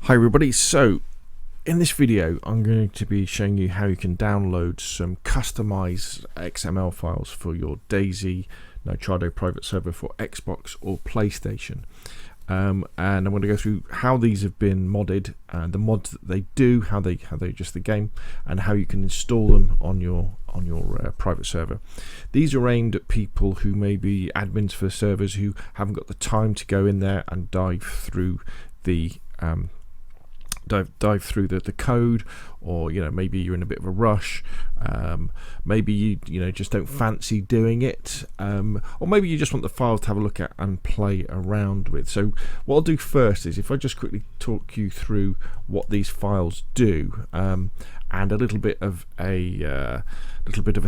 Hi everybody, so in this video I'm going to be showing you how you can download some customized XML files for your DAYZ Nitrado private server for Xbox or PlayStation. And I'm going to go through how these have been modded, the mods that they do, how they adjust the game, and how you can install them on your private server. These are aimed at people who may be admins for servers who haven't got the time to go in there and dive through the the code, or maybe you're in a bit of a rush, maybe you just don't fancy doing it, or maybe you just want the files to have a look at and play around with. So what I'll do first is, if I just quickly talk you through what these files do, and a little bit of a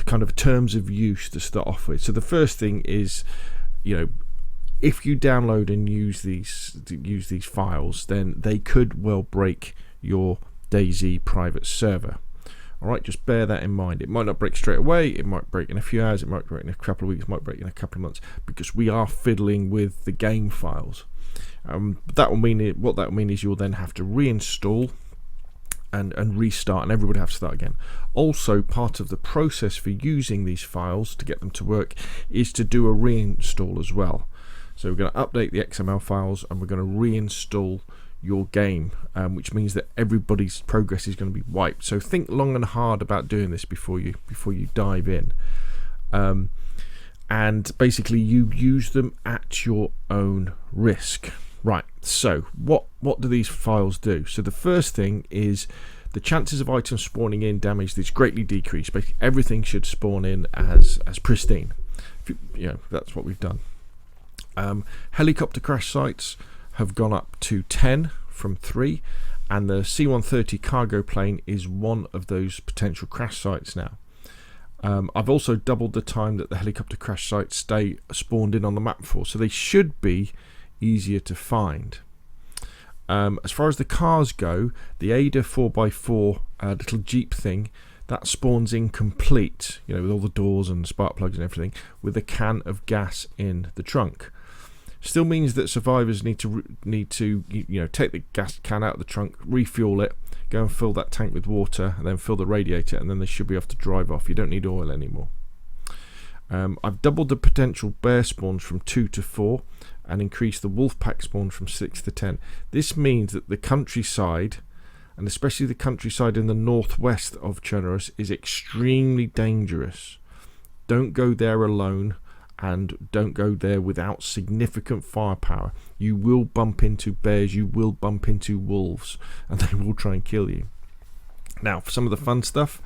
kind of terms of use to start off with. So the first thing is, if you download and use these files, then they could well break your DAYZ private server. All right, just bear that in mind. It might not break straight away. It might break in a few hours. It might break in a couple of weeks. It might break in a couple of months, because we are fiddling with the game files. That will mean what that will mean is you'll then have to reinstall and restart, and everybody have to start again. Also, part of the process for using these files to get them to work is to do a reinstall as well. So we're going to update the XML files and we're going to reinstall your game, which means that everybody's progress is going to be wiped. So think long and hard about doing this before you dive in. And basically you use them at your own risk. Right, so what do these files do? So the first thing is, the chances of items spawning in damaged is greatly decreased. Basically everything should spawn in as pristine. That's what we've done. Helicopter crash sites have gone up to 10 from 3, and the C-130 cargo plane is one of those potential crash sites now. I've also doubled the time that the helicopter crash sites stay spawned in on the map for, so they should be easier to find. As far as the cars go, the Ada 4x4 little Jeep thing, that spawns in complete, with all the doors and spark plugs and everything, with a can of gas in the trunk. Still means that survivors need to take the gas can out of the trunk, refuel it, go and fill that tank with water, and then fill the radiator, and then they should be able to drive off. You don't need oil anymore. I've doubled the potential bear spawns from 2 to 4 and increased the wolf pack spawn from 6 to 10. This means that the countryside, and especially the countryside in the northwest of Chernarus, is extremely dangerous. Don't go there alone, and don't go there without significant firepower. You will bump into bears, you will bump into wolves, and they will try and kill you. Now, for some of the fun stuff,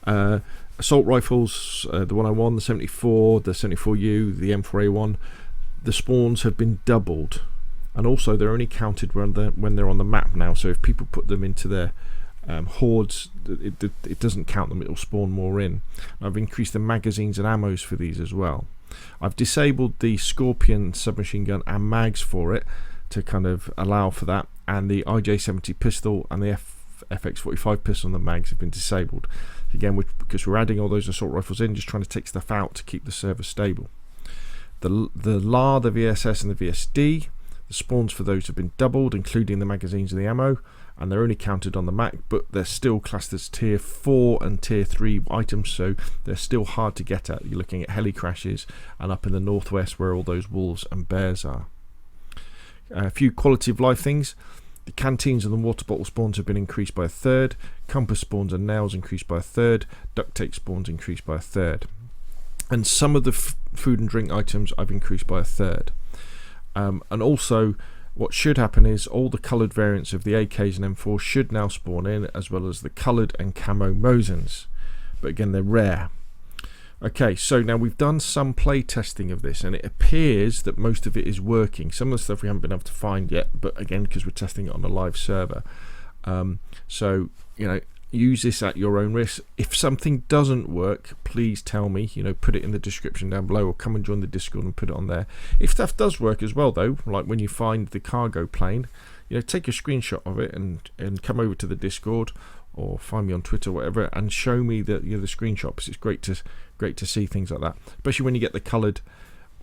assault rifles, the 101, the 74, the 74U, the M4A1, the spawns have been doubled, and also they're only counted when they're on the map now. So if people put them into their hordes, it doesn't count them, it will spawn more in. I've increased the magazines and ammos for these as well. I've disabled the Scorpion submachine gun and mags for it to kind of allow for that, and the IJ-70 pistol and the FX-45 pistol and the mags have been disabled. Again, because we're adding all those assault rifles in, just trying to take stuff out to keep the server stable. The LAR, the VSS and the VSD, the spawns for those have been doubled, including the magazines and the ammo, and they're only counted on the Mac, but they're still classed as tier 4 and tier 3 items, so they're still hard to get at. You're looking at heli crashes and up in the northwest where all those wolves and bears are. A few quality of life things. The canteens and the water bottle spawns have been increased by 1/3, compass spawns and nails increased by 1/3, duct tape spawns increased by 1/3. And some of the food and drink items I've increased by 1/3. And also, what should happen is all the coloured variants of the AKs and M4 should now spawn in, as well as the coloured and camo Mosins. But again, they're rare. Okay, so now we've done some play testing of this, and it appears that most of it is working. Some of the stuff we haven't been able to find yet, but again, because we're testing it on a live server. So, use this at your own risk. If something doesn't work, please tell me, put it in the description down below, or come and join the Discord and put it on there. If stuff does work as well though, like when you find the cargo plane, take a screenshot of it and come over to the Discord, or find me on Twitter, whatever, and show me the screenshot, because it's great to see things like that, especially when you get the coloured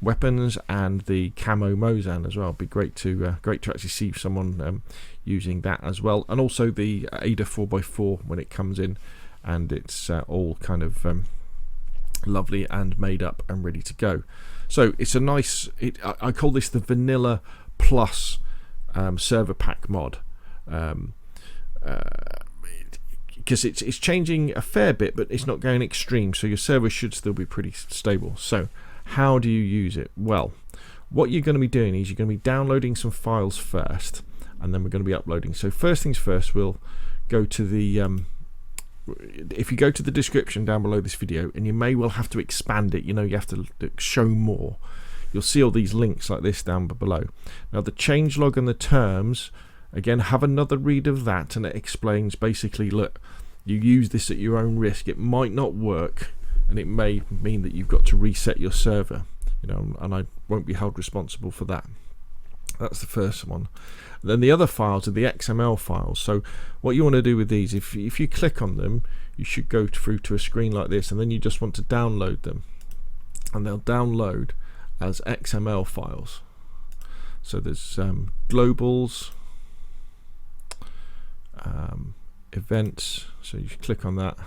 weapons and the camo Mozan as well. It'd be great to actually see someone using that as well, and also the Ada 4x4 when it comes in, and it's all kind of lovely and made up and ready to go. So it's a nice, I call this the vanilla plus server pack mod, because it's changing a fair bit, but it's not going extreme, so your server should still be pretty stable. So how do you use it? Well, what you're going to be doing is you're going to be downloading some files first, and then we're going to be uploading. So first things first, we'll go to the if you go to the description down below this video, and you may well have to expand it, you know, you have to show more, you'll see all these links like this down below. Now the changelog and the terms, again, have another read of that, and it explains basically, look, you use this at your own risk. It might not work, and it may mean that you've got to reset your server, you know, and I won't be held responsible for that. That's the first one. Then the other files are the XML files. So what you want to do with these, if you click on them, you should go through to a screen like this, and then you just want to download them, and they'll download as XML files. So there's globals, events, so you click on that,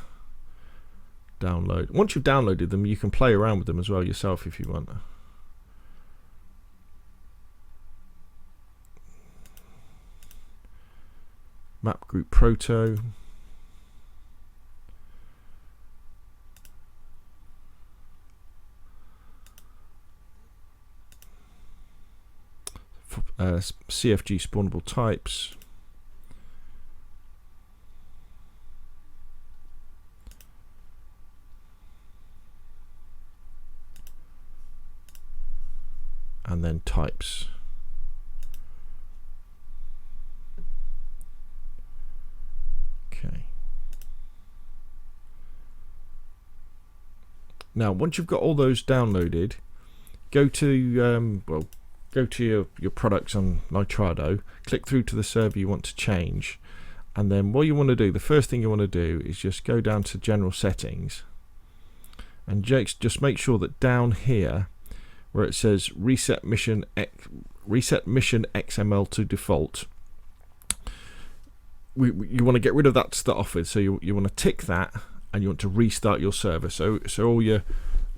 download. Once you've downloaded them, you can play around with them as well yourself if you want. Map group proto, CFG spawnable types, and then types. Okay. Now, once you've got all those downloaded, go to your products on Nitrado, click through to the server you want to change, and then what you want to do, the first thing you want to do is just go down to general settings, and just make sure that down here where it says reset Mission XML to default, you want to get rid of that to start off with. So you want to tick that, and you want to restart your server. So all your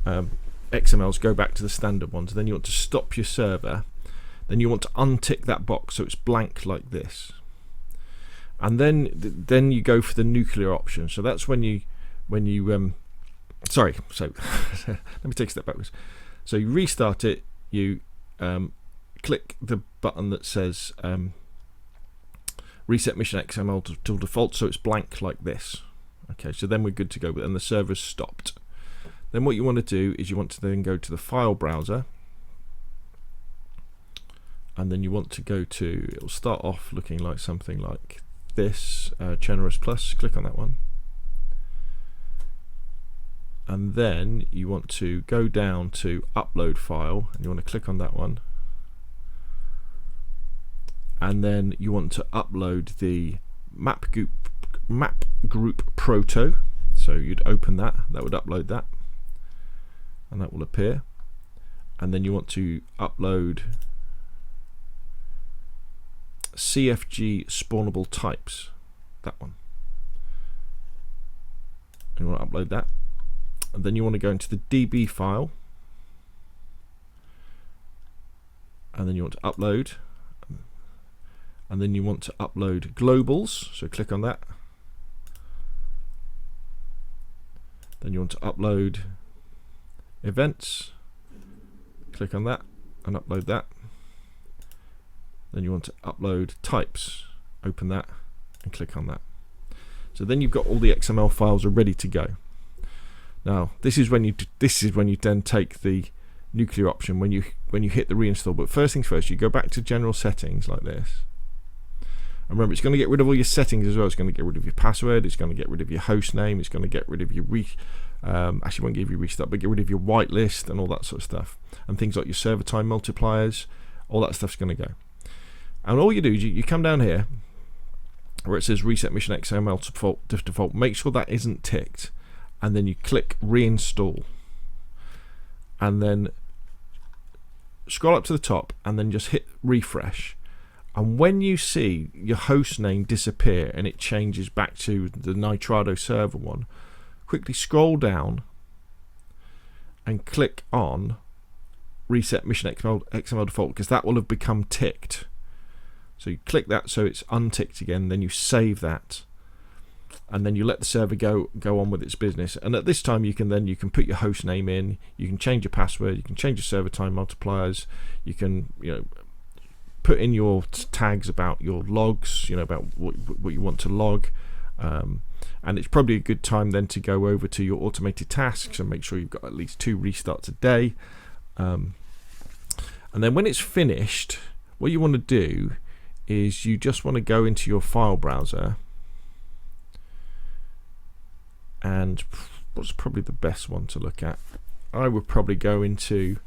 XMLs go back to the standard ones. Then you want to stop your server. Then you want to untick that box so it's blank like this. And then you go for the nuclear option. So that's when you sorry. So let me take a step backwards. So you restart it. You click the button that says reset Mission XML to default, so it's blank like this. Okay, so then we're good to go, and the server's stopped. Then what you want to do is you want to then go to the file browser, and then you want to go to, it'll start off looking like something like this, Chernarus Plus, click on that one. And then you want to go down to upload file, and you want to click on that one. And then you want to upload the map group proto, so you'd open that would upload that, and that will appear. And then you want to upload CFG spawnable types, that one, and you want to upload that. And then you want to go into the DB file, and then you want to upload. And then you want to upload globals, so click on that. Then you want to upload events, click on that and upload that. Then you want to upload types, open that and click on that. So then you've got all the XML files are ready to go. Now this is when you then take the nuclear option when you hit the reinstall. But first things first, you go back to general settings like this. And remember, it's going to get rid of all your settings as well. It's going to get rid of your password. It's going to get rid of your host name. It's going to get rid of your actually won't give you restart, but get rid of your whitelist and all that sort of stuff, and things like your server time multipliers. All that stuff's going to go. And all you do is you come down here where it says reset Mission XML to default. Make sure that isn't ticked, and then you click reinstall, and then scroll up to the top and then just hit refresh. And when you see your host name disappear and it changes back to the Nitrado server one, quickly scroll down and click on reset Mission XML default, because that will have become ticked. So you click that so it's unticked again, then you save that, and then you let the server go on with its business. And at this time you can put your host name in, you can change your password, you can change your server time multipliers, you can put in your tags about your logs, about what you want to log, and it's probably a good time then to go over to your automated tasks and make sure you've got at least 2 restarts a day. And then when it's finished, what you want to do is you just want to go into your file browser, and what's probably the best one to look at, I would probably go into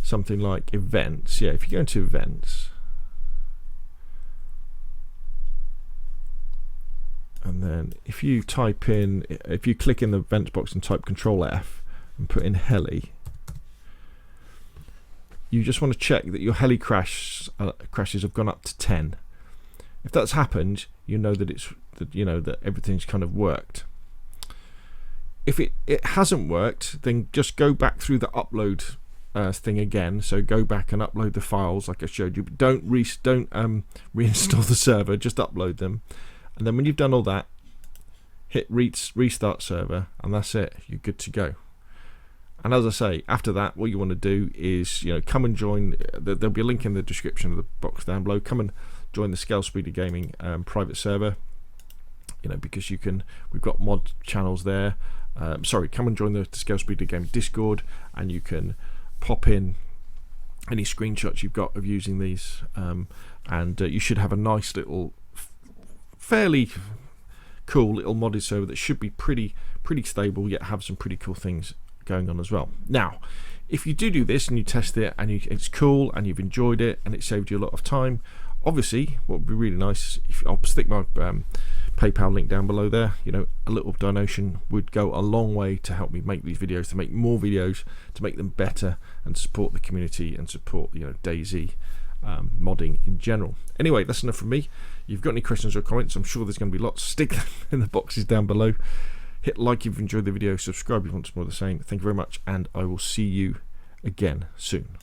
something like events. Yeah, if you go into events, and then if you click in the events box and type Control F and put in heli, you just want to check that your heli crashes have gone up to 10. If that's happened, you know that that everything's kind of worked. If it hasn't worked, then just go back through the upload thing again. So go back and upload the files like I showed you. But don't reinstall the server, just upload them. And then when you've done all that, hit restart server, and that's it. You're good to go. And as I say, after that, what you want to do is come and join. There'll be a link in the description of the box down below. Come and join the Scale Speeder Gaming private server. Because we've got mod channels there. Come and join the Scale Speeder Gaming Discord, and you can pop in any screenshots you've got of using these, and you should have a nice little, fairly cool little modded server that should be pretty stable, yet have some pretty cool things going on as well. Now, if you do this and you test it and it's cool and you've enjoyed it and it saved you a lot of time, obviously what would be really nice, I'll stick my PayPal link down below there. A little donation would go a long way to help me make these videos, to make more videos, to make them better, and support the community and support DAYZ modding in general. Anyway, that's enough from me. If you've got any questions or comments, I'm sure there's going to be lots. Stick them in the boxes down below. Hit like if you've enjoyed the video, subscribe if you want some more of the same. Thank you very much, and I will see you again soon.